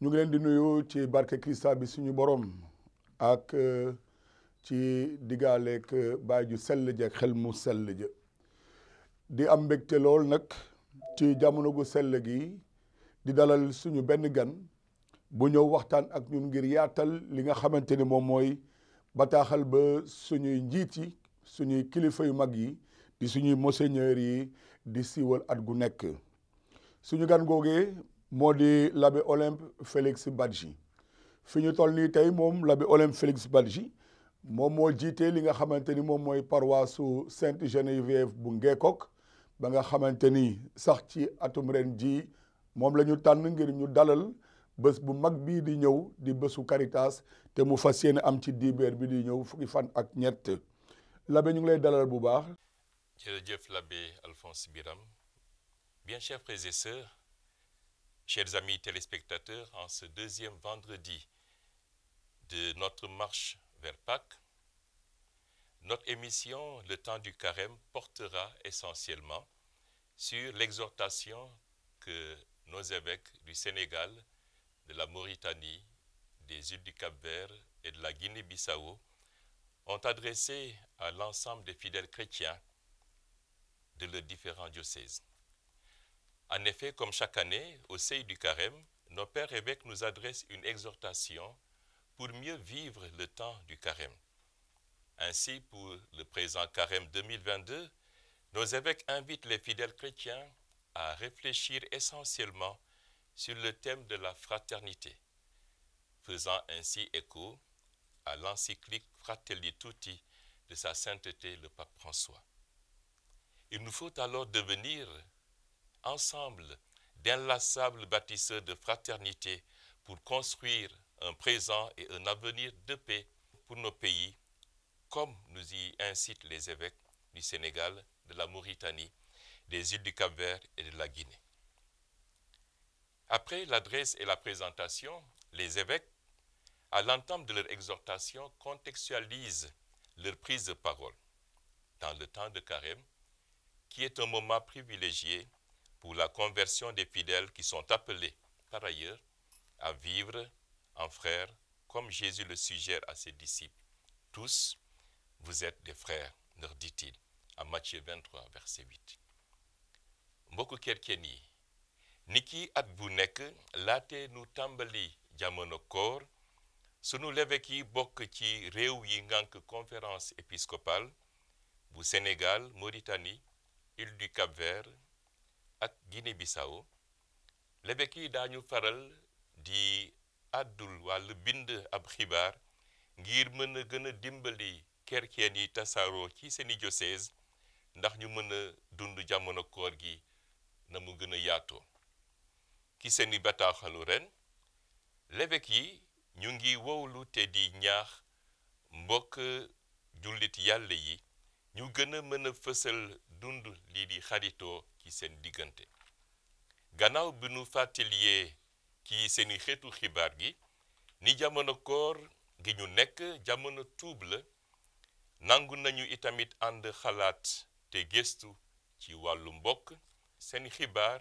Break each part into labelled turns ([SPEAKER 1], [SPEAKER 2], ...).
[SPEAKER 1] ñu ngi leen di nuyu ci barke Krista bi suñu borom ak ci diggaaleeg baay ju sell ji ak xel mu sell ji di am mbégte lool nag ci jamono gu sell gi di dalal suñu benn gan bu ñëw waxtaan ak ñun ngir yaatal li nga xamante ni moom mooy bataaxal ba suñuy njiit yi suñuy kilifa yu mag yi di suñuy monseigneur yi di siiwal at gu nekk suñu gan googee moo di l'abbé Olympe Félix Badji fi ñu toll nii tey moom l'abbé Olympe Félix Badji moom moo jiite li nga xamante ni moom mooy paroisse su Sainte Geneviève bu Ngeekok ba nga xamante ni sax ci atum ren ji moom la ñu tànn ngir ñu dalal bés bu mag bii di ñëw di bésu Caritas te mu fas yéene am ci dibeer bi di ñëw fukki fan ak ñett l'abbé ñu ngi lay dalal bu baax.
[SPEAKER 2] Jërëjëf l'abbé Alphonse Biram. Bien chers frères et sœurs, chers amis téléspectateurs, en ce deuxième vendredi de notre marche vers Pâques, notre émission Le temps du carême portera essentiellement sur l'exhortation que nos évêques du Sénégal, de la Mauritanie, des îles du Cap-Vert et de la Guinée-Bissau ont adressée à l'ensemble des fidèles chrétiens de leurs différents diocèses. En effet, comme chaque année, au seuil du carême, nos pères évêques nous adressent une exhortation pour mieux vivre le temps du carême. Ainsi, pour le présent carême 2022, nos évêques invitent les fidèles chrétiens à réfléchir essentiellement sur le thème de la fraternité, faisant ainsi écho à l'encyclique Fratelli Tutti de sa sainteté le pape François. Il nous faut alors devenir ensemble d'inlassables bâtisseurs de fraternité pour construire un présent et un avenir de paix pour nos pays, comme nous y incitent les évêques du Sénégal, de la Mauritanie, des îles du Cap-Vert et de la Guinée. Après l'adresse et la présentation, les évêques, à l'entame de leur exhortation, contextualisent leur prise de parole dans le temps de carême, qui est un moment privilégié pour la conversion des fidèles qui sont appelés, par ailleurs, à vivre en frères, comme Jésus le suggère à ses disciples. Tous, vous êtes des frères, leur dit-il, à Matthieu 23, verset 8. mbokku kerceen yi niki at bu nekk laate nu tàmbali jamono koor sunu l'évêque yi bokk ci réew yi ngànk conférence épiscopale bu Sénégal, Mauritanie, île du Cap-Vert ak Guinée-Bissau l'évêque yi daañu faral di àddul wàllu bind ab xibaar ngir mën a gën a dimbali kerceen yi tasaaroo ci seeni diocèse ndax ñu mën a dund jamono koor gi na mu gën a yaatoo ki seeni bataaxalu ren l'évêque yi ñu ngi wowlu te di ñaax mbokk jullit yàlla yi ñu gën a mën a fësal dund lii di xaritoo ci seen diggante gannaaw bi nu fàttaliyee ci seeni xeetu xibaar gi ni jamono koor gi ñu nekk jamono tuub la nangu nañu itamit ànd xalaat te gëstu ci wàllu mbokk seen xibaar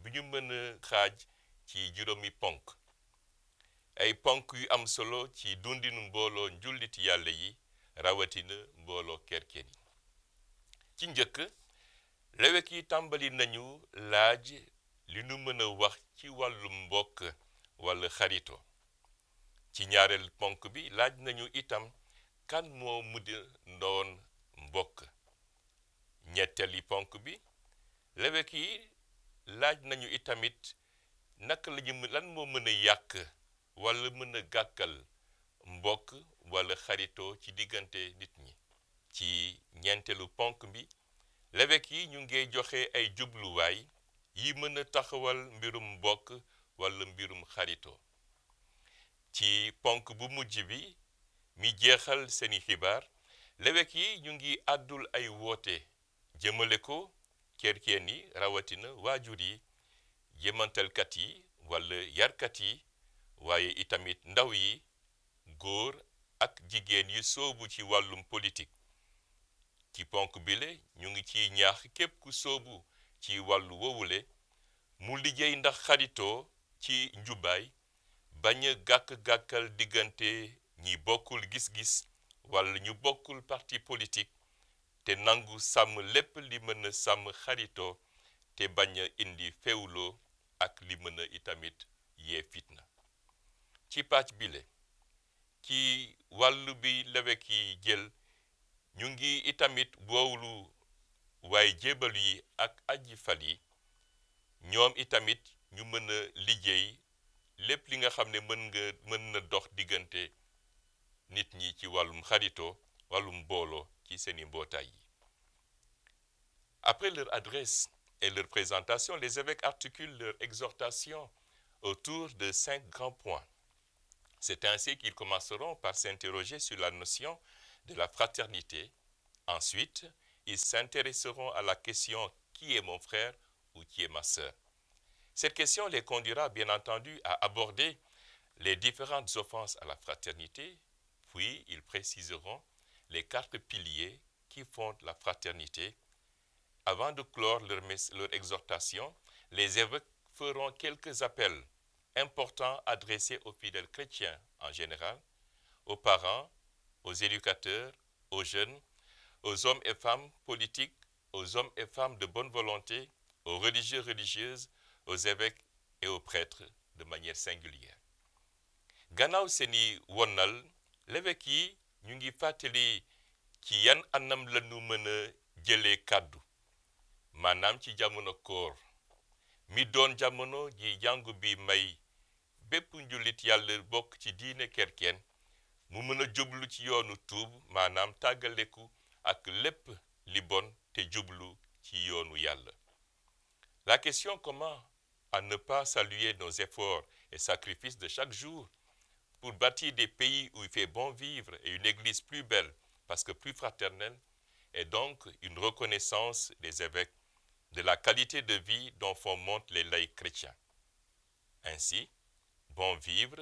[SPEAKER 2] bi ñu mën a xaaj ci juróomi ponk ay ponk yu am solo ci dundinu mbooloo njullit yàlla yi rawatina mbooloo kerceen yi ci njëkk l'évêque yi tàmbali nañu laaj li nu mën a wax ci wàllu mbokk wala xarito ci ñaareel ponk bi laaj nañu itam kan moo mujj doon mbokk ñetteeli ponk bi l'évêque yi laaj nañu itamit naka lan moo mën a yàq wala mën a gàkkal mbokk wala xaritoo ci diggante nit ñi ci ñeenteelu ponk bi l'évêque yi ñu ngi joxe ay jubluwaay yi mën a taxawal mbirum mbokk wala mbirum xaritoo ci ponk bu mujj bi mi jeexal seeni xibaar l'évêque yi ñu ngi àddul ay woote jëmale ko kerceen yi rawatina waajur yi jëmantalkat yi wala yarkat yi waaye itamit ndaw yi góor ak jigéen yi soobu ci wàllum politique ci ponk bile ñu ngi ciy ñaax képp ku soobu ci wàllu wowule mu liggéey ndax xaritoo ci njubaay bañ a gàkk-gàkkal diggante ñi bokkul gis-gis wala ñu bokkul parti politique te nangu sàmm lépp li mën a sàmm xaritoo te bañ a indi féewloo ak li mën a itamit yee fitna. ci pàcc bile ci wàllu bi lewek yi jël ñu ngi itamit woowlu waaye jébalu yi ak aji fal yi ñoom itamit ñu mën a liggéey lépp li nga xam ne mën na dox diggante nit ñi ci wàllum xaritoo wàllum mbooloo ci seeni mbootaay yi. Après leur adresse et leur présentation, les évêques articulent leur exhortation autour de 5 grands points. C'est ainsi qu'ils commenceront par s'interroger sur la notion de la fraternité. Ensuite, ils s'intéresseront à la question « Qui est mon frère » ou « Qui est ma sœur ?» Cette question les conduira bien entendu à aborder les différentes offenses à la fraternité, puis ils préciseront les 4 piliers qui fondent la fraternité. Avant de clore leur exhortation, les évêques feront quelques appels importants adressés aux fidèles chrétiens en général, aux parents, aux éducateurs, aux jeunes, aux hommes et femmes politiques, aux hommes et femmes de bonne volonté, aux religieux, religieuses, aux évêques et aux prêtres de manière singulière. Gannaaw seeni wonnal l'évêque yi ñu ngi fàttali ci yan anam la ñu mën a jëlee kàddu maanaam ci jamono koor mi doon jamono ji jàngu bi may bépp njulit yàlla bokk ci diine kerkeen mu mën a jublu ci yoonu tuub maanaam tàggaleku ak lépp li bon te jublu ci yoonu yàlla. La question comment à ne pas saluer nos efforts et sacrifices de chaque jour pour bâtir des pays où il fait bon vivre et une église plus belle parce que plus fraternelle est donc une reconnaissance des évêques de la qualité de vie dont font montre les laïcs chrétiens. Ainsi, bon vivre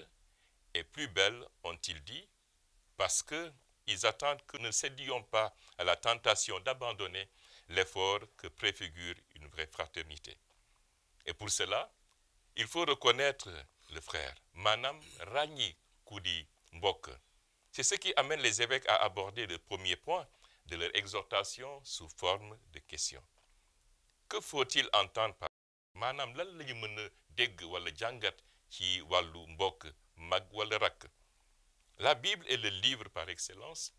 [SPEAKER 2] et plus belle, ont-ils dit, parce qu'ils attendent que nous ne cédions pas à la tentation d'abandonner l'effort que préfigure une vraie fraternité. Et pour cela, il faut reconnaître le frère, Manam Ragni Koudi Mbok. C'est ce qui amène les évêques à aborder le premier point de leur exhortation sous forme de questions. Que faut-il entendre par Manam lan la ñu mën a dégg wala jàngat ci wàllu mbokk mag wala rakk? La Bible est le livre par excellence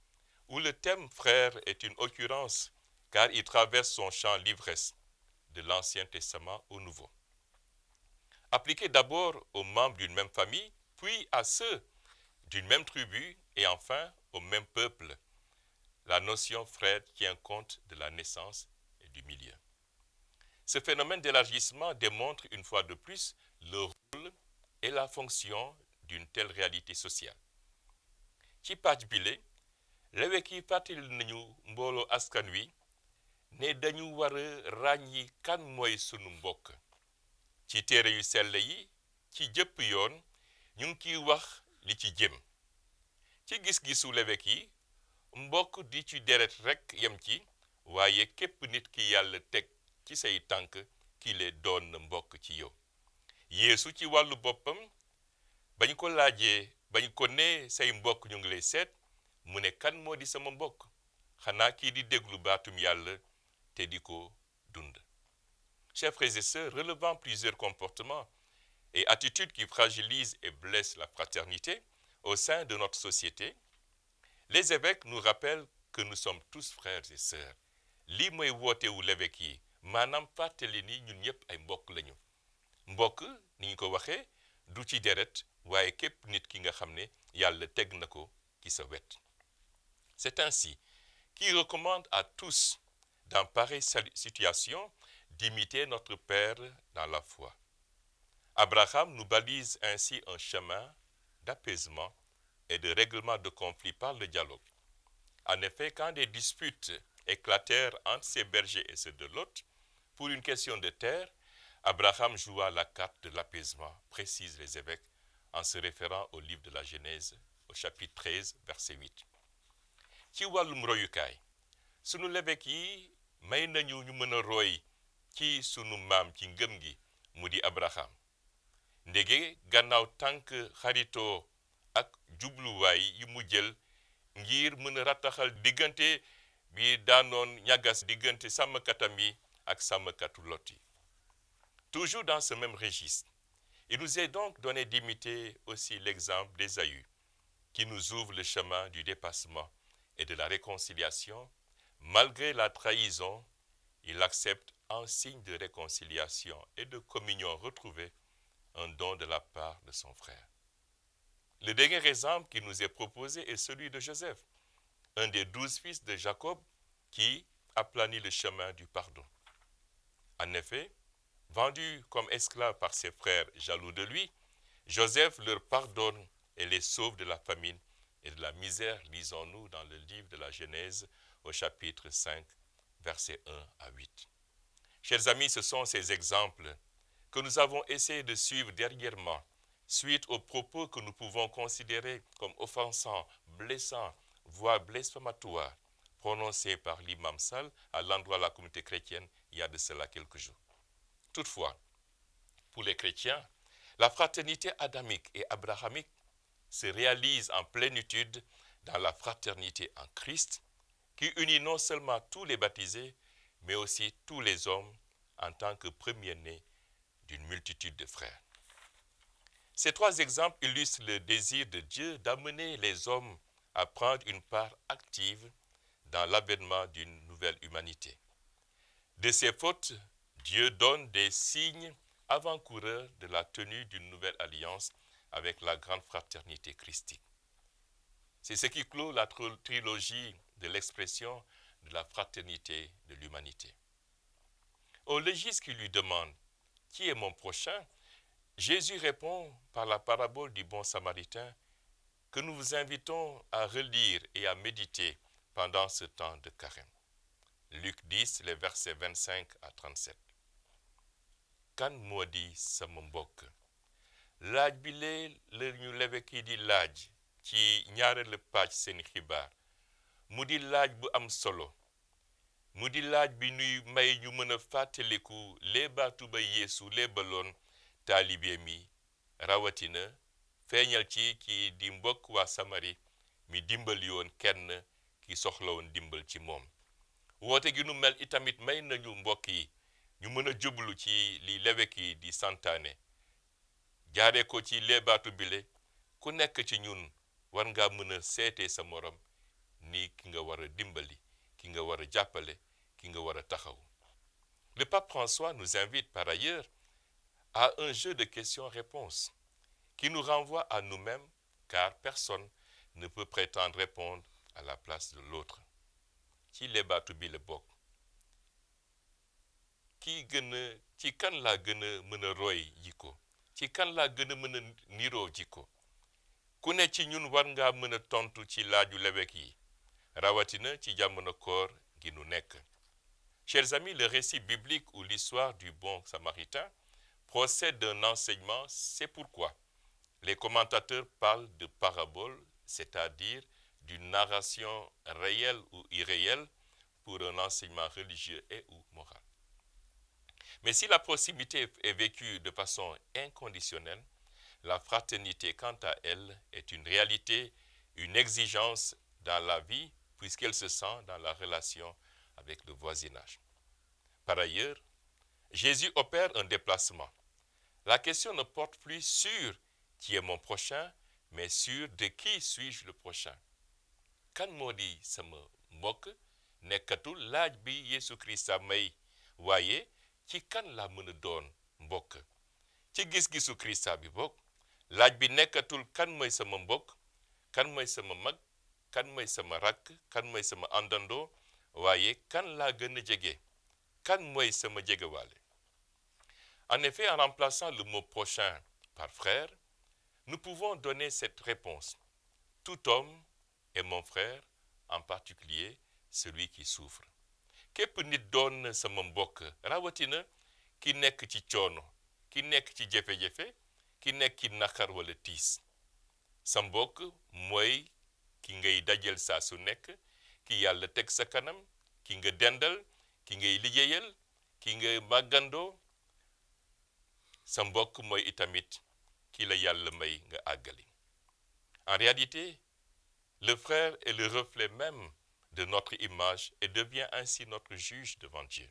[SPEAKER 2] où le thème frère est une occurrence car il traverse son champ l'ivresse de l'Ancien Testament au Nouveau. Appliqué d'abord aux membres d'une même famille, puis à ceux d'une même tribu et enfin au même peuple, la notion frère tient compte de la naissance et du milieu. Ce phénomène d'élargissement démontre une fois de plus le rôle et la fonction d'une telle réalité sociale. ci pàcc bile l'évêque yi fàttali nañu mbooloo askan wi ne dañu war a ràññi kan mooy sunu mbokk. ci téere yu sell yi ci jëpp yoon ñu ngi kiy wax li ci jëm. ci gis-gisu l'évêque yi mbokk di ci deret rekk yem ci waaye képp nit ki yàlla teg ci say tànk ki le doon na mbokk ci yow. Yeesu ci wàllu boppam bañ ko laajee bañ ko ne say mbokk ñu ngi lay seet mu ne kan moo di sama mbokk xanaa kii di déglu baatum yàlla te di ko dund. Chers frères et sœurs, relevant plusieurs comportements et attitudes qui fragilisent et blessent la fraternité au sein de notre société, les évêques nous rappellent que nous sommes tous frères et sœurs. lii mooy woote wu l'évêque yi maanaam fàttali ni ñun ñëpp ay mbokk lañu. mbokk ni ñu ko waxee du ci deret waaye képp nit ki nga xam ne yàlla teg na ko ci sa wet. C'est ainsi qu'il recommande à tous dans pareille situation d'imiter notre Père dans la foi. Abraham nous balise ainsi un chemin d'apaisement et de règlement de conflits par le dialogue. En effet, quand des disputes éclatèrent entre ses bergers et ceux de Lot pour une question de terre, Abraham joua la carte de l'apaisement, précisent les évêques, en se référant au livre de la Genèse, au chapitre 13, verset 8. ci wàllum royukaay sunu l'évêque yi may nañu ñu mën a roy ci sunu maam ci ngëm gi mu di Abraham. ndege gannaaw tànk xaritoo ak jubluwaay yi mu jël ngir mën a rattaxal diggante bi daanoon ñagas diggante sàmmkatam yi ak sàmmkatu Lot yi. Toujours dans ce même registre, il nous est donc donné d'imiter aussi l'exemple d'Ésaü, qui nous ouvre le chemin du dépassement et de la réconciliation. Malgré la trahison, il accepte en signe de réconciliation et de communion retrouvée un don de la part de son frère. Le dernier exemple qui nous est proposé est celui de Joseph, un des 12 fils de Jacob qui aplanit le chemin du pardon. En effet, vendu comme esclave par ses frères jaloux de lui, Joseph leur pardonne et les sauve de la famine et de la misère, lisons-nous dans le livre de la Genèse au chapitre 5, versets 1 à 8. Chers amis, ce sont ces exemples que nous avons essayé de suivre dernièrement, suite aux propos que nous pouvons considérer comme offensants, blessants, voire blasphématoires, prononcés par l'imam Sall à l'endroit de la communauté chrétienne il y a de cela quelques jours. Toutefois, pour les chrétiens, la fraternité adamique et abrahamique se réalise en plénitude dans la fraternité en Christ, qui unit non seulement tous les baptisés, mais aussi tous les hommes en tant que premiers-nés d'une multitude de frères. Ces trois exemples illustrent le désir de Dieu d'amener les hommes à prendre une part active dans l'avènement d'une nouvelle humanité. De ces fautes, Dieu donne des signes avant-coureurs de la tenue d'une nouvelle alliance avec la grande fraternité christique. C'est ce qui clôt la trilogie de l'expression de la fraternité de l'humanité. Au légiste qui lui demande « Qui est mon prochain ?», Jésus répond par la parabole du bon samaritain que nous vous invitons à relire et à méditer pendant ce temps de carême. Luc 10, les versets 25 à 37. Kan moo di sama mbokk laaj bi lee la ñu l'évêque yi di laaj ci ñaareelu pàcc seen xibaar mu di laaj bu am solo mu di laaj bi nuy may ñu mën a fàttaliku léebaatu ba Yeesu léebaloon taalibeem yi rawatina feeñal ci ki di mbokk waa Samari mi dimbali woon kenn ki soxla woon dimbal ci moom. woote gi nu mel itamit may nañu mbokk yi ñu mën a jublu ci li l'évêque yi di santaane jaaree ko ci léebaatu bile ku nekk ci ñun war ngaa mën a seetee sa morom ni ki nga war a dimbali ki nga war a jàppale ki nga war a taxaw. Le pape François nous invite par ailleurs à un jeu de questions-réponses qui nous renvoie à nous-mêmes car personne ne peut prétendre répondre à la place de l'autre. ci léebaatu bi la bokk ci kan laa gën a mën a roy jikko ci kan laa gën a mën a niroo jikko ku ne ci ñun war ngaa mën a tontu ci laaju l'évêque yi rawatina ci jamono koor gi nu nekk. Chers amis, le récit biblique ou l'histoire du bon samaritain procède d'un enseignement, c'est pourquoi les commentateurs parlent de parabole, c'est-à-dire d'une narration réelle ou irréelle pour un enseignement religieux et ou moral. Mais si la proximité est vécue de façon inconditionnelle, la fraternité, quant à elle, est une réalité, une exigence dans la vie, puisqu'elle se sent dans la relation avec le voisinage. Par ailleurs, Jésus opère un déplacement. La question ne porte plus sur qui est mon prochain, mais sur de qui suis-je le prochain. Kan moo di sama mbokk nekkatul laaj bi Yeesu Krista may waaye ci kan la mën a doon mbokk ci gis-gisu Krista bi bokk laaj bi nekkatul kan mooy sama mbokk kan mooy sama mag kan mooy sama rakk kan mooy sama àndandoo waaye kan laa gën a jege kan mooy sama jegewaale. En effet, en remplaçant le mot prochain par frère, nous pouvons donner cette réponse. Tout homme est mon frère, en particulier celui qui souffre. Képp nit doon na sama mbokk rawatina ki nekk ci coono ki nekk ci jafe-jafe ki nekk ci naqar wala tiis. Sa mbokk mooy ki ngay dajel saa su nekk ki yàlla teg sa kanam ki nga dendal ki ngay liggéeyal ki nga màggandoo. Sa mbokk mooy itamit ki la yàlla may nga àggali. En réalité, le frère est le reflet même de notre image et devient ainsi notre juge devant Dieu.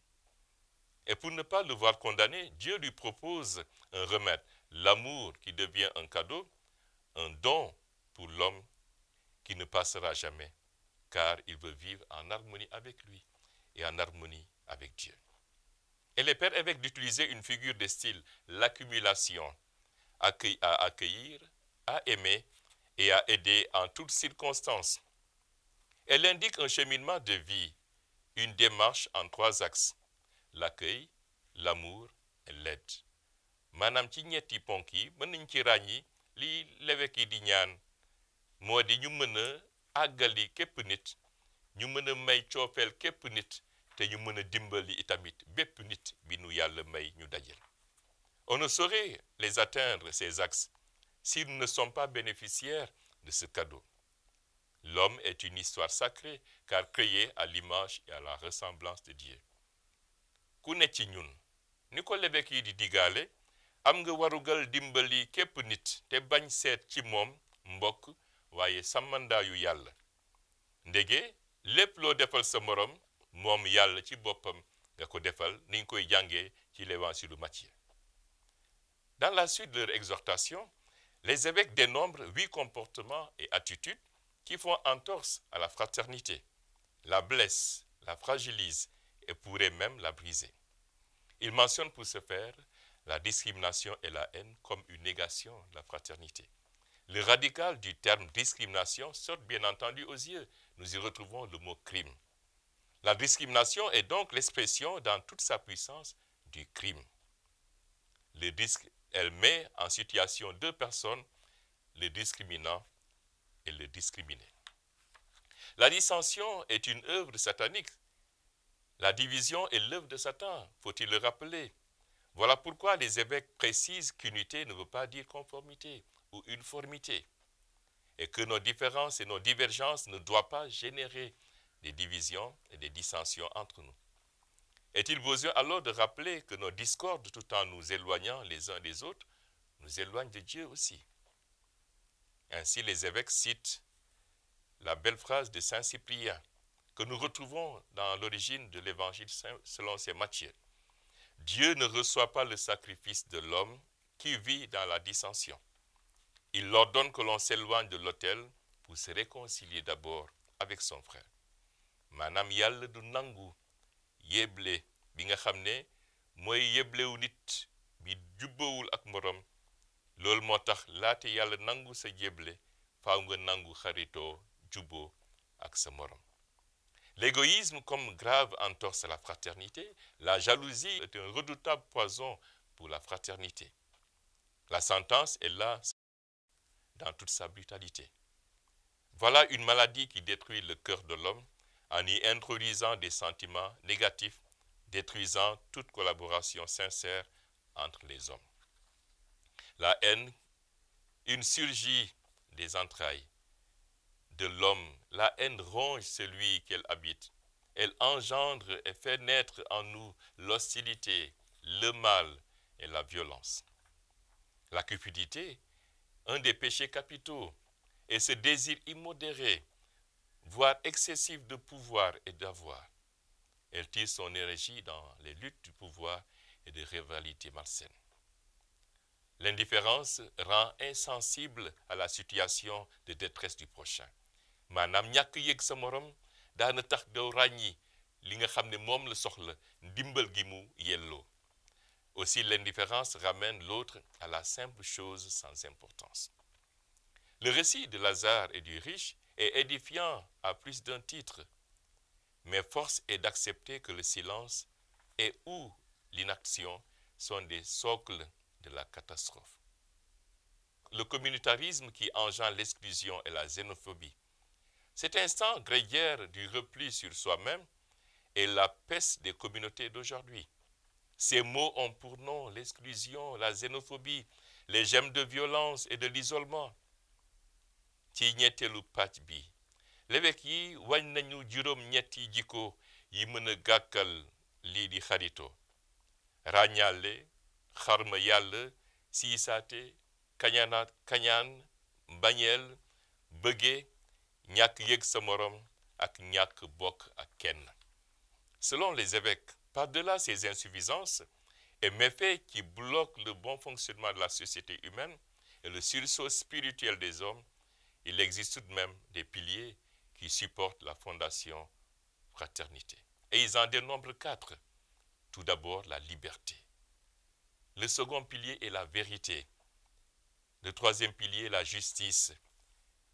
[SPEAKER 2] Et pour ne pas le voir condamné, Dieu lui propose un remède, l'amour qui devient un cadeau, un don pour l'homme qui ne passera jamais, car il veut vivre en harmonie avec lui et en harmonie avec Dieu. Et les pères évêques d'utiliser une figure de style, l'accumulation, à accueillir, à aimer et à aider en toutes circonstances. Elle indique un cheminement de vie, une démarche en 3 axes, l'accueil, l'amour et l'aide. maanaam ci ñetti ponk yi mën nañ ci ràññi li l'évêque yi di ñaan moo di ñu mën a àggali képp nit, ñu mën a may coofeel képp nit, te ñu mën a dimbali itamit bépp nit bi nu yàlla may ñu dajal. On ne saurait les atteindre, ces axes, s'ils ne sont pas bénéficiaires de ce cadeau. L'homme est une histoire sacrée, car créé à l'image et à la ressemblance de Dieu. Ku ne ci ñun ni ko l'évêque yi di digaale, am nga warugal dimbali képp nit te bañ seet ci moom mbokk waaye sàmmandaayu yàlla. Ndege lépp loo defal sa morom moom yàlla ci boppam nga ko defal, niñ koy jàngee ci l'évangile de Matthieu. Dans la suite de leur exhortation, les évêques dénombrent 8 comportements et attitudes qui font entorse à la fraternité, la blessent, la fragilisent et pourraient même la briser. Ils mentionnent pour ce faire la discrimination et la haine comme une négation de la fraternité. Le radical du terme discrimination saute bien entendu aux yeux. Nous y retrouvons le mot crime. La discrimination est donc l'expression dans toute sa puissance du crime. Elle met en situation 2 personnes, le discriminant et le discriminé. La dissension est une œuvre satanique. La division est l'œuvre de Satan, faut-il le rappeler. Voilà pourquoi les évêques précisent qu'unité ne veut pas dire conformité ou uniformité, et que nos différences et nos divergences ne doivent pas générer des divisions et des dissensions entre nous. Est-il besoin alors de rappeler que nos discordes, tout en nous éloignant les uns des autres, nous éloignent de Dieu aussi? Ainsi, les évêques citent la belle phrase de Saint Cyprien, que nous retrouvons dans l'origine de l'évangile selon saint Matthieu. Dieu ne reçoit pas le sacrifice de l'homme qui vit dans la dissension. Il ordonne que l'on s'éloigne de l'autel pour se réconcilier d'abord avec son frère. Maanaam yàlla du nangu yéble bi nga xam ne mooy yéblewu nit bi jubbawul ak morom. Loolu moo tax laate yàlla nangu sa yéble faaw nga nangu xaritoo jubboo ak sa morom. L'égoïsme comme grave entorse à la fraternité, la jalousie est un redoutable poison pour la fraternité. La sentence est là dans toute sa brutalité. Voilà une maladie qui détruit le cœur de l'homme en y introduisant des sentiments négatifs, détruisant toute collaboration sincère entre les hommes. La haine, une surgit des entrailles de l'homme. La haine ronge celui qu'elle habite. Elle engendre et fait naître en nous l'hostilité, le mal et la violence. La cupidité, un des péchés capitaux, et ce désir immodéré, voire excessif de pouvoir et d'avoir. Elle tire son énergie dans les luttes du pouvoir et de rivalités malsaines. L'indifférence rend insensible à la situation de détresse du prochain. Maanaam ñàkk yëg sa morom daana tax doo ràññi li nga xam ne moom la soxla ndimbal gi mu yelloo. Aussi l'indifférence ramène l'autre à la simple chose sans importance. Le récit de Lazare et du riche est édifiant à plus d'un titre, mais force est d'accepter que le silence et ou l'inaction sont des socles de la catastrophe. Le communautarisme qui engendre l'exclusion et la xénophobie, cet instant grégaire du repli sur soi-même est la peste des communautés d'aujourd'hui. Ces mots ont pour nom l'exclusion, la xénophobie, les gemmes de violence et de l'isolement. Ci ñetteelu pàcc bi l'évêque yi wañ nañu juróom-ñetti jikko yi mën a gàkkal lii di xarito: ràññaale, xarma yàlla, siisaate, kañaan mbañeel bëggee ñàkk yëg sa morom ak ñàkk bokk ak kenn. Selon les évêques, par-delà ces insuffisances et méfaits qui bloquent le bon fonctionnement de la société humaine et le sursaut spirituel des hommes, il existe tout de même des piliers qui supportent la fondation fraternité. Et ils en dénombrent 4. Tout d'abord, la liberté. Le second pilier est la vérité. Le troisième pilier, la justice.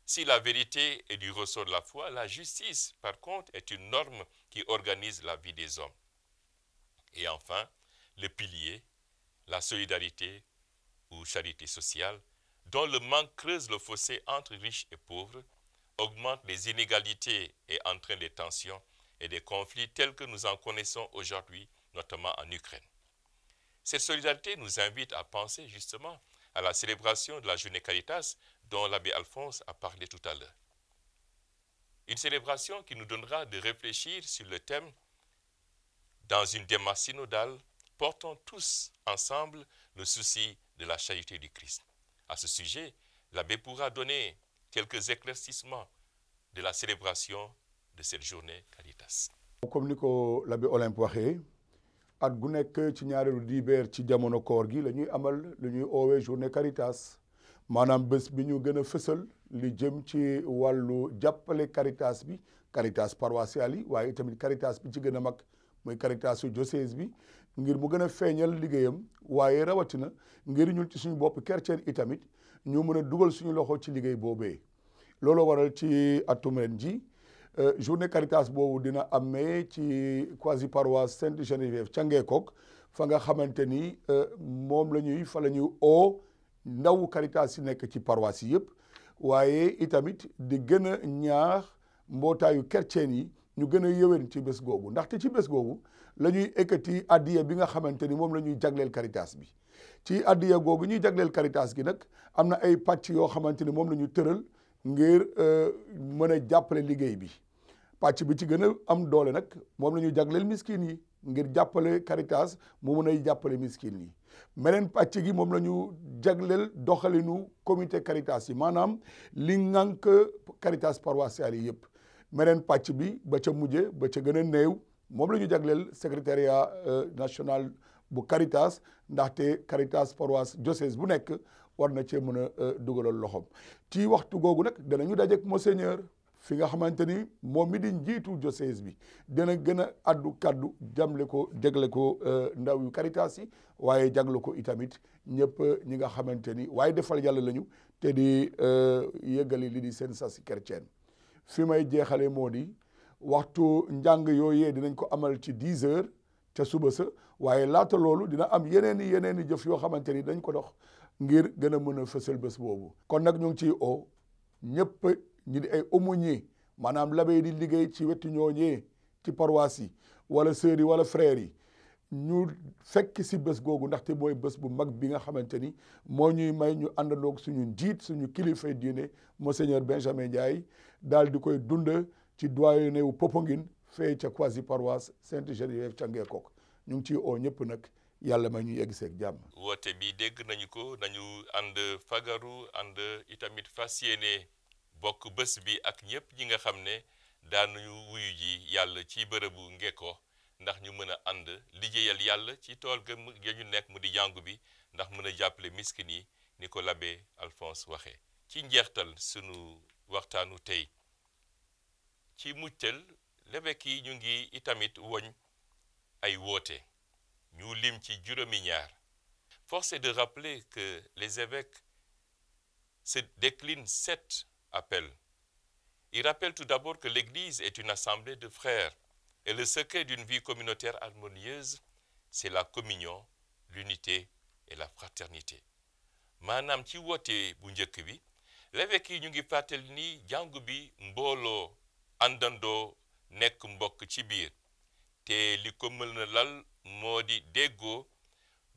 [SPEAKER 2] Si la vérité est du ressort de la foi, la justice, par contre, est une norme qui organise la vie des hommes. Et enfin, le pilier, la solidarité ou charité sociale, dont le manque creuse le fossé entre riches et pauvres, augmente les inégalités et entraîne des tensions et des conflits tels que nous en connaissons aujourd'hui, notamment en Ukraine. Cette solidarité nous invite à penser justement à la célébration de la journée Caritas dont l'abbé Alphonse a parlé tout à l'heure. Une célébration qui nous donnera de réfléchir sur le thème dans une démarche synodale, portons tous ensemble le souci de la charité du Christ. À ce sujet, l'abbé pourra donner quelques éclaircissements de la célébration de cette journée Caritas.
[SPEAKER 1] Comme ni ko l'abbé Olympe waxee at gu nekk ci ñaareelu dibeer ci jamono koor gi la ñuy amal lu ñuy oowee journée Caritas maanaam bés bi ñu gën a fësal li jëm ci wàllu jàppale Caritas bi Caritas paroissiale yi waaye tamit Caritas bi ci gën a mag mooy Caritasu diocèse bi ngir mu gën a feeñal liggéeyam waaye rawatina ngir ñun ci suñu bopp chrétien itamit ñu mën a dugal suñu loxo ci liggéey boobee looloo waral ci atum ren ji journée Caritas boobu dina amee ci quasi paroisse Sainte Geneviève ca Ngeekok fa nga xamante ni moom fa la ñuy oo ndaw Caritas yi nekk ci paroisse yi yëpp waaye itamit di gën a ñaax mbootaayu chrétien yi ñu gën a yëwén ci bés googu ndaxte ci bés googu la ñuy ekkati addiya bi nga xamante ni moom la ñuy jagleel Caritas bi ci addiya googu ñuy jagleel Caritas gi nag am na ay pàcc yoo xamante ni moom la ñu tëral ngir mën a jàppale liggéey bi pàcc bi ci gën a am doole nag moom la ñu jagleel miskin yi ngir jàppale Caritas mu mën a jàppale miskin yi meneen pàcc gi moom la ñu jagleel doxalinu comité Caritas yi maanaam li ngànk Caritas paroissiale yi yëpp meneen pàcc bi ba ca mujje ba ca gën a néew moom la ñu jagleel secrétariat national bu Caritas ndaxte Caritas paroisse diocèse bu nekk war na cee mën a dugalal loxoom ci waxtu googu nag danañu dajeek monseigneur fi nga xamante ni moom mi di njiitu diocèse bi dana gën a addu kaddu jamle ko jagle ko ndaw yu Caritas yi waaye jagle ko itamit ñëpp ñi nga xamante ni waaye defal yàlla lañu te di yëggali li di seen sasi chrétien fi may jeexale moo di waxtu njàng yooyee dinañ ko amal ci 10 heures ca suba sa waaye laata loolu dina am yeneeni jëf yoo xamante ni dañ ko dox ngir gën a mën a fësal bés boobu kon nag ñu ngi ciy o ñëpp ñi di ay aumônier maanaam l'abbé di liggéey ci wetu ñooñee ci paroisse yi wala sœurs yi wala frères yi ñu fekk si bés googu ndaxte mooy bés bu mag bi nga xamante ni moo ñuy may ñu àndandoog suñu njiit suñu kilifay diine monseigneur Benjamin Ndiaye daal di koy dund ci doyenné wu Popenguine fee ca quasi paroisse Sainte Geneviève ca Ngeekok ñu ngi ciy oo ñëpp nag yàlla may ñu yegg seeg jàmm.
[SPEAKER 2] woote bi dégg nañu ko nañu ànd fagaru ànd itamit fas yéene bokk bés bi ak ñëpp ñi nga xam ne daanuñu wuyu ji yàlla ci bërëbu Ngeko ndax ñu mën a ànd liggéeyal yàlla ci tool ga ñu nekk mu di jàngu bi ndax mën a jàppale miskin yi ni ko l'abbé Alphonse waxee. ci njeextal sunu waxtaanu tey ci mujtal l'évêque yi ñu ngi itamit woñ ay woote ñu lim ci juróomi ñaar. Force est de rappeler que les évêques se déclinent 7 appels. Ils rappellent tout d'abord que l'Église est une assemblée de frères et le secret d'une vie communautaire harmonieuse, c'est la communion, l'unité et la fraternité. maanaam ci woote bu njëkk bi l'évêque yi ñu ngi fàttali ni jàngu bi mbooloo àndandoo nekk mbokk ci biir te li ko mën na lal moo di déggoo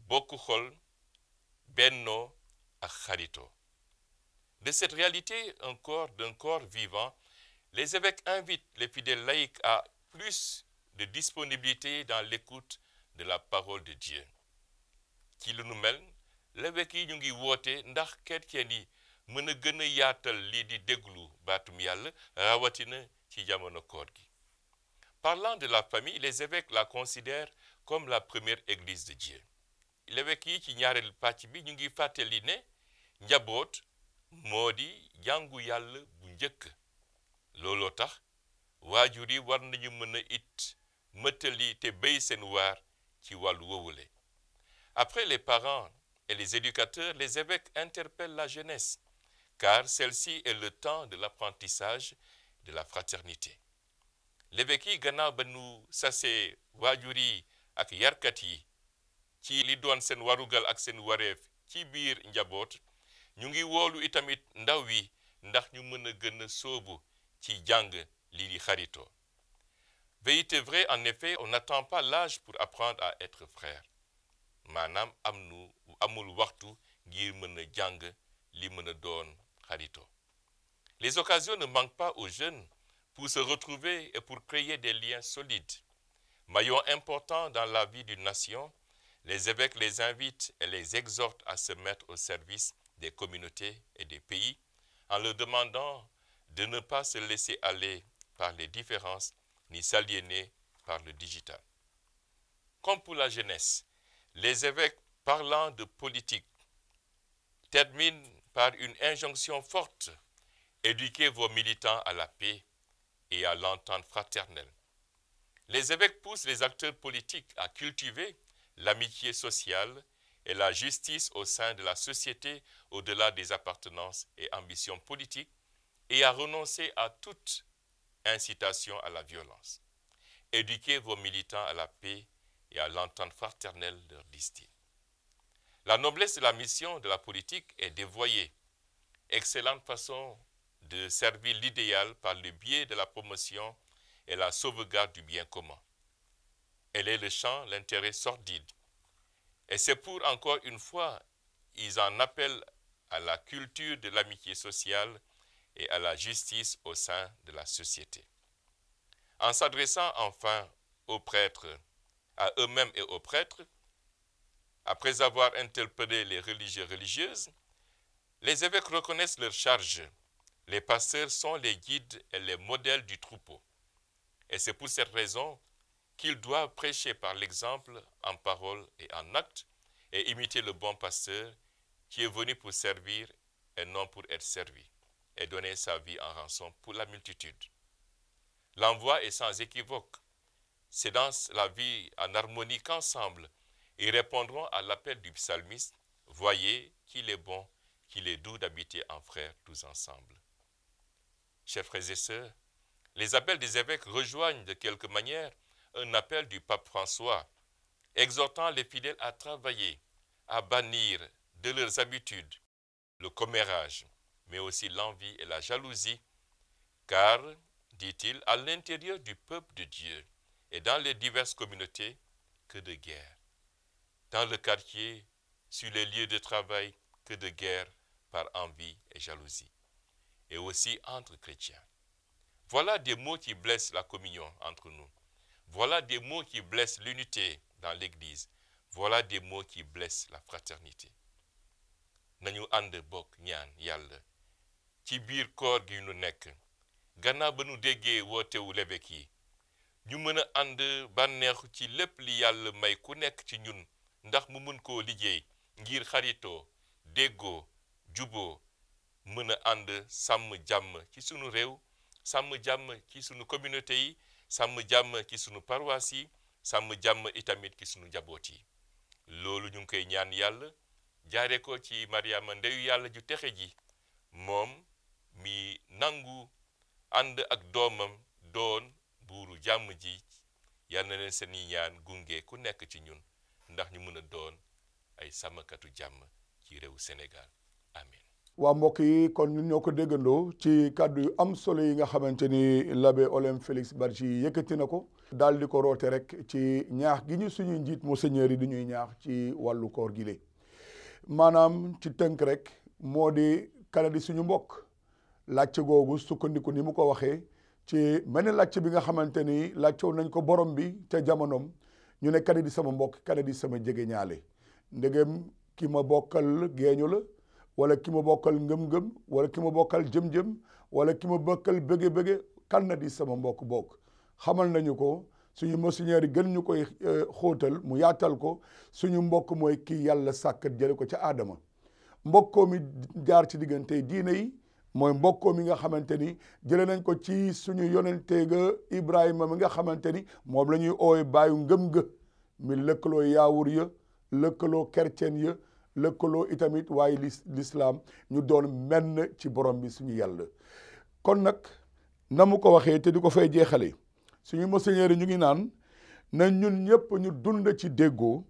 [SPEAKER 2] bokk xol bennoo ak xarito. De cette réalité d'un corps vivant, les évêques invitent les fidèles laïcs à plus de disponibilité dans l'écoute de la parole de Dieu. Ci lu nu mel l'évêque yi ñu ngi woote ndax chrétien yi mën a gën a yaatal lii di déglu baatum yàlla rawatina ci jamono koor gi. Parlant de la famille, les évêques la considèrent comme la première église de Dieu. L'évêque yi ci ñaareelu pàcc bi ñu ngi fàttali ne njaboot moo di jàngu yàlla bu njëkk. looloo tax waajur yi war nañu mën a it mëtali te béy seen waar ci wàllu woowule. Après les parents et les éducateurs, les évêques interpellent la jeunesse, car celle-ci est le temps de l'apprentissage de la fraternité. L'évêque yi gannaaw ba nu sasee waajur yi ak yarkat yi ci li doon seen warugal ak seen wareef ci biir njaboot, ñu ngi woolu itamit ndaw yi ndax ñu mën a gën a sóobu ci jàng lii di xarito. Vérité vraie, en effet, on n'attend pas l'âge pour apprendre à être frère. maanaam amul waxtu ngir mën a jàng li mën a doon xarito. Les occasions ne manquent pas aux jeunes pour se retrouver et pour créer des liens solides. Maillon important dans la vie d'une nation, les évêques les invitent et les exhortent à se mettre au service des communautés et des pays en leur demandant de ne pas se laisser aller par les différences ni s'aliéner par le digital. Comme pour la jeunesse, les évêques parlant de politique terminent par une injonction forte: éduquez vos militants à la paix et à l'entente fraternelle. Les évêques poussent les acteurs politiques à cultiver l'amitié sociale et la justice au sein de la société au-delà des appartenances et ambitions politiques et à renoncer à toute incitation à la violence. Éduquez vos militants à la paix et à l'entente fraternelle, leur disent-ils. La noblesse de la mission de la politique est dévoyée. Excellente façon de servir l'idéal par le biais de la promotion et la sauvegarde du bien commun. Elle est le champ, l'intérêt sordide. Et c'est pour, encore une fois, ils en appellent à la culture de l'amitié sociale et à la justice au sein de la société. En s'adressant enfin aux prêtres, à eux-mêmes et aux prêtres, après avoir interpellé les religieux religieuses, les évêques reconnaissent leur charge. Les pasteurs sont les guides et les modèles du troupeau. Et c'est pour cette raison qu'ils doivent prêcher par l'exemple en parole et en acte et imiter le bon pasteur qui est venu pour servir et non pour être servi et donner sa vie en rançon pour la multitude. L'envoi est sans équivoque. C'est dans la vie en harmonie qu'ensemble, ils répondront à l'appel du psalmiste: voyez qu'il est bon, qu'il est doux d'habiter en frères tous ensemble. Chers frères et sœurs, les appels des évêques rejoignent de quelque manière un appel du pape François, exhortant les fidèles à travailler, à bannir de leurs habitudes le commérage, mais aussi l'envie et la jalousie, car, dit-il, à l'intérieur du peuple de Dieu et dans les diverses communautés, que de guerre. Dans le quartier, sur les lieux de travail, que de guerre par envie et jalousie. Et aussi entre chrétiens. Voilà des mots qui blessent la communion entre nous. Voilà des mots qui blessent l'unité dans l'Église. Voilà des mots qui blessent la fraternité. Nañu ànd bokk ñaan Yàlla ci biir koor gi ñu nekk, gannaaw ba nu déggee wootewu l'évêque yi, ñu mën a ànd bànneexu ci lépp li Yàlla may ku nekk ci ñun ndax mu mën koo liggéey ngir xaritoo, déggoo, juboo, mën a ànd sàmm jàmm ci sunu réew, sàmm jàmm ci sunu communauté yi, sàmm jàmm ci sunu paroisse yi, sàmm jàmm itamit ci sunu njaboot yi. Loolu ñu ngi koy ñaan Yàlla jaare ko ci Mariama ndeyu Yàlla ju texe ji, moom mi nangu ànd ak doomam doon buuru jàmm ji. Yal na leen seeni ñaan gunge ku nekk ci ñun ndax ñu mën a doon ay sàmmkatu jàmm ci réew Sénégal. Amen.
[SPEAKER 1] waa mbokk yi kon ñun ñoo ko déggandoo ci kàddu yu am solo yi nga xamante ni l'abbé Olem Félix Badji yëkkati na ko daal di ko roote rek ci ñaax gi ñu suñuy njiit monseigneur yi di ñuy ñaax ci wàllu koor gi lé maanaam ci tënk rek moo di kala di suñu mbokk làcc googu sukkandiku ni mu ko waxee ci benn làcc bi nga xamante ni làccoon nañ ko borom bi te jamonoom ñu ne kala di sama mbokk kala di sama jege ñaale ndegem ki ma bokkal geeñu la wala ki ma bokkal ngëm-ngëm wala ki ma bokkal jëm-jëm wala ki ma bokkal bëgge-bëgge kan na di sama mbokk bokk xamal nañu ko suñu monseigneur yi gën ñu koy xóotal mu yaatal ko suñu mbokk mooy kii yàlla sàkkat jële ko ca aadama mbokkoo mi jaar ci diggante diine yi mooy mbokkoo mi nga xamante ni jële nañ ko ci suñu yonente ga Ibrahima mi nga xamante ni moom la ñuy oowe baayu ngëm ga mi lëkkaloo yaawur ya lëkkaloo chrétien ya lëkkaloo itamit waaye l'islam ñu doon menn ci borom bi suñu yàlla kon nag na mu ko waxee te di ko fay jeexale suñu monseigneur yi ñu ngi naan na ñun ñëpp ñu dund ci déggoo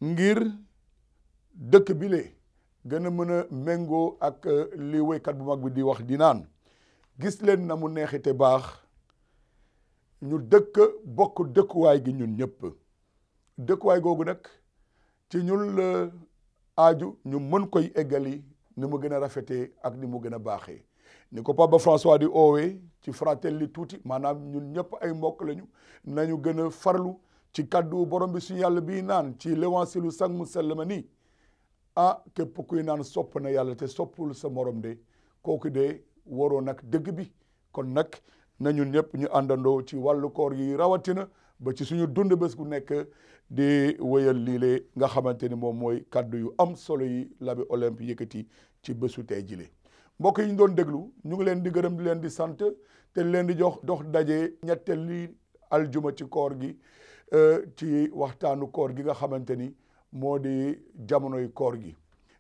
[SPEAKER 1] ngir dëkk bi le gën a mën a méngoo ak li woykat bu mag bi di wax di naan gis leen na mu neexite baax ñu dëkk bokk dëkkuwaay gi ñun ñëpp dëkkuwaay googu nag ci ñun la aaju ñu mën koy eggali ni mu gën a rafetee ak ni mu gën a baaxee ni ko Papa François di oowee ci fratelli tuuti maanaam ñun ñëpp ay mbokk lañu nañu gën a farlu ci kàddu borom bi suñu yàlla bii naan ci l'évangile sang mu sell ma nii képp kuy naan sopp na yàlla te soppul sa morom de kooku de waroo nag dëgg bi kon nag na ñun ñëpp ñu àndandoo ci wàllu koor yi rawatina ba ci suñu dund bés bu nekk di wéyal lii nga xamante ni moom mooy kàddu yu am solo yi l'abbé Olympe yëkkati ci bésu tey jile mbokk yi ñu doon déglu ñu ngi leen di gërëm di leen di sant te leen di jox dox daje ñetteeli aljuma ci koor gi ci waxtaanu koor gi nga xamante ni moo di jamonoy koor gi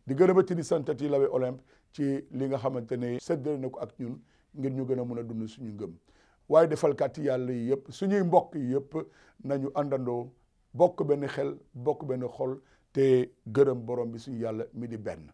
[SPEAKER 1] di gërëmati di santati l'abbé Olympe ci li nga xamante ne séddale na ko ak ñun ngir ñu gën a mën a dund suñu ngëm waaye defalkat yàlla yi yëpp suñuy mbokk yi yëpp nañu àndandoo bokk benn xel bokk benn xol te gërëm borom bi suñu yàlla mi di benn